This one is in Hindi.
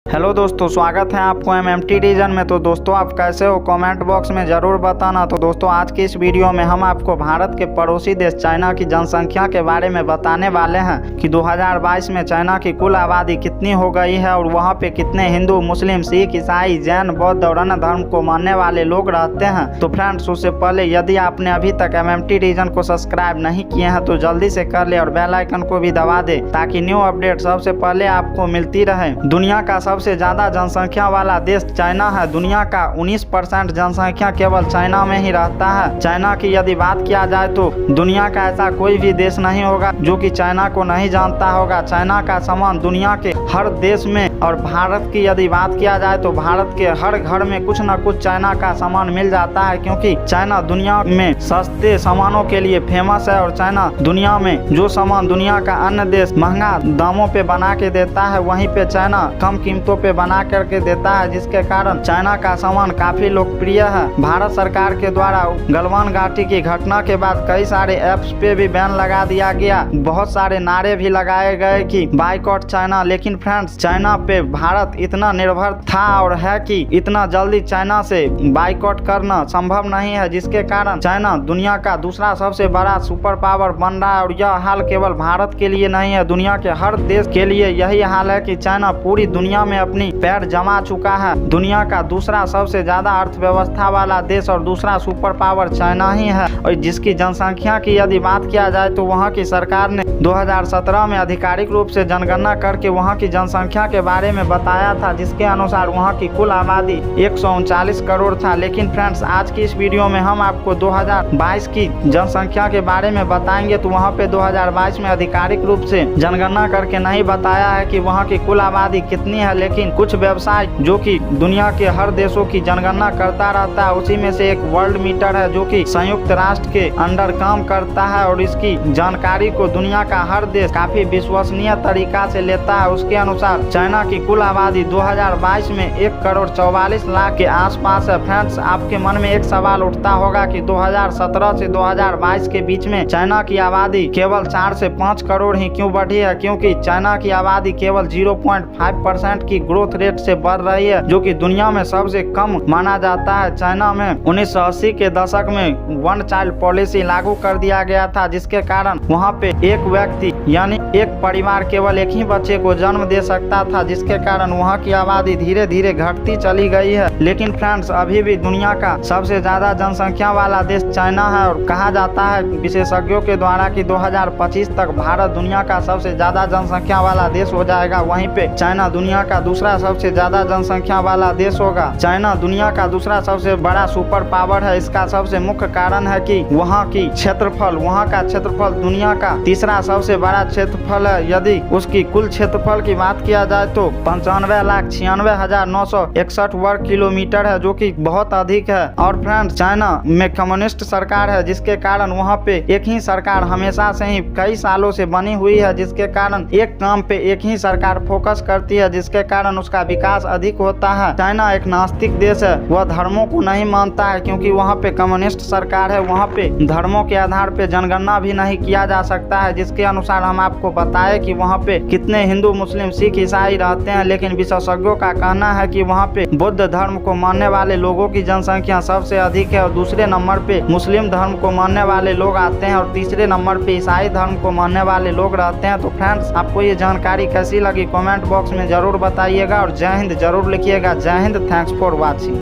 हेलो दोस्तों, स्वागत है आपको एमएमटी रीजन में। तो दोस्तों, आप कैसे हो कमेंट बॉक्स में ज़रूर बताना। तो दोस्तों, आज की इस वीडियो में हम आपको भारत के पड़ोसी देश चाइना की जनसंख्या के बारे में बताने वाले हैं कि 2022 में चाइना की कुल आबादी कितनी हो गई है और वहां पे कितने हिंदू, मुस्लिम, सिख, ईसाई, जैन, बौद्ध और अन्य धर्म को मानने वाले लोग रहते हैं। तो फ्रेंड्स, उससे पहले यदि आपने अभी तक एमएमटी रीजन को सब्सक्राइब नहीं किए हैं तो जल्दी से कर ले और बेल आइकन को भी दबा दे ताकि न्यू अपडेट सबसे पहले आपको मिलती रहे। दुनिया का सबसे ज्यादा जनसंख्या वाला देश चाइना है। दुनिया का 19% जनसंख्या केवल चाइना में ही रहता है। चाइना की यदि बात किया जाए तो दुनिया का ऐसा कोई भी देश नहीं होगा जो कि चाइना को नहीं जानता होगा। चाइना का सामान दुनिया के हर देश में, और भारत की यदि बात किया जाए तो भारत के हर घर में कुछ न कुछ चाइना का सामान मिल जाता है, क्योंकि चाइना दुनिया में सस्ते सामानों के लिए फेमस है। और चाइना दुनिया में जो सामान दुनिया का अन्य देश महंगा दामों पे बना के देता है, वहीं पे चाइना कम कीमतों पे बना करके देता है, जिसके कारण चाइना का सामान काफी लोकप्रिय है। भारत सरकार के द्वारा गलवान घाटी की घटना के बाद कई सारे ऐप्स पे भी बैन लगा दिया गया। बहुत सारे नारे भी लगाए गए कि बाइकॉट चाइना। लेकिन फ्रेंड्स, चाइना पे भारत इतना निर्भर था और है कि इतना जल्दी चाइना से बाइकॉट करना संभव नहीं है, जिसके कारण चाइना दुनिया का दूसरा सबसे बड़ा सुपर पावर बन रहा है। और यह हाल केवल भारत के लिए नहीं है, दुनिया के हर देश के लिए यही हाल है कि चाइना पूरी दुनिया में अपनी पैर जमा चुका है। दुनिया का दूसरा सबसे ज्यादा अर्थव्यवस्था वाला देश और दूसरा सुपर पावर चाइना ही है। और जिसकी जनसंख्या की यदि बात किया जाए तो वहां की सरकार ने 2017 में आधिकारिक रूप से जनगणना करके वहां की जनसंख्या के बारे में बताया था, जिसके अनुसार वहां की कुल आबादी 139 करोड़ था। लेकिन फ्रेंड्स, आज की इस वीडियो में हम आपको 2022 की जनसंख्या के बारे में बताएंगे। तो वहां पे 2022 में आधिकारिक रूप से जनगणना करके नहीं बताया है कि वहां की कुल आबादी कितनी है, लेकिन कुछ व्यवसाय जो कि दुनिया के हर देशों की जनगणना करता रहता है, उसी में से एक वर्ल्ड मीटर है जो कि संयुक्त राष्ट्र के अंडर काम करता है और इसकी जानकारी को दुनिया का हर देश काफी विश्वसनीय तरीका से लेता है। उसके अनुसार चाइना की कुल आबादी 2022 में 1 करोड़ 44 लाख के आसपास है। फ्रेंड्स, आपके मन में एक सवाल उठता होगा कि 2017 से 2022 के बीच में चाइना की आबादी केवल 4 से 5 करोड़ ही क्यों बढ़ी है? क्योंकि चाइना की आबादी केवल 0.5% की ग्रोथ रेट से बढ़ रही है, जो कि दुनिया में सबसे कम माना जाता है। चाइना में 1980 के दशक में वन चाइल्ड पॉलिसी लागू कर दिया गया था, जिसके कारण वहां पे एक व्यक्ति यानी एक परिवार केवल एक ही बच्चे को जन्म दे सकता था, जिसके कारण वहां की आबादी धीरे धीरे घटती चली गई है। लेकिन फ्रेंड्स, अभी भी दुनिया का सबसे ज्यादा जनसंख्या वाला देश चाइना है और कहा जाता है विशेषज्ञों के द्वारा कि 2025 तक भारत दुनिया का सबसे ज्यादा जनसंख्या वाला देश हो जाएगा। वहीं पे चाइना दुनिया का दूसरा सबसे ज्यादा जनसंख्या वाला देश होगा। चाइना दुनिया का दूसरा सबसे बड़ा सुपर पावर है। इसका सबसे मुख्य कारण है कि वहाँ की क्षेत्रफल, वहाँ का क्षेत्रफल दुनिया का तीसरा सबसे बड़ा क्षेत्रफल है। यदि उसकी कुल क्षेत्रफल की बात किया जाए तो 95,96,961 वर्ग किलोमीटर है, जो कि बहुत अधिक है। और फ्रेंड्स, चाइना में कम्युनिस्ट सरकार है, जिसके कारण वहाँ पे एक ही सरकार हमेशा से ही कई सालों से बनी हुई है, जिसके कारण एक काम पे एक ही सरकार फोकस करती है, जिसके कारण उसका विकास अधिक होता है। चाइना एक नास्तिक देश है, वह धर्मों को नहीं मानता है, क्योंकि वहाँ पे कम्युनिस्ट सरकार है। वहाँ पे धर्मों के आधार पे जनगणना भी नहीं किया जा सकता है, जिसके अनुसार हम आपको बताएं कि वहाँ पे कितने हिंदू, मुस्लिम, सिख, ईसाई रहते हैं। लेकिन विशेषज्ञों का कहना है कि वहाँ पे बुद्ध धर्म को मानने वाले लोगों की जनसंख्या सबसे अधिक है और दूसरे नंबर पे मुस्लिम धर्म को मानने वाले लोग आते हैं और तीसरे नंबर पे ईसाई धर्म को मानने वाले लोग रहते हैं। तो फ्रेंड्स, आपको ये जानकारी कैसी लगी कमेंट बॉक्स में जरूर बताइएगा और जय हिंद जरूर लिखिएगा। जय हिंद, थैंक्स फॉर वॉचिंग।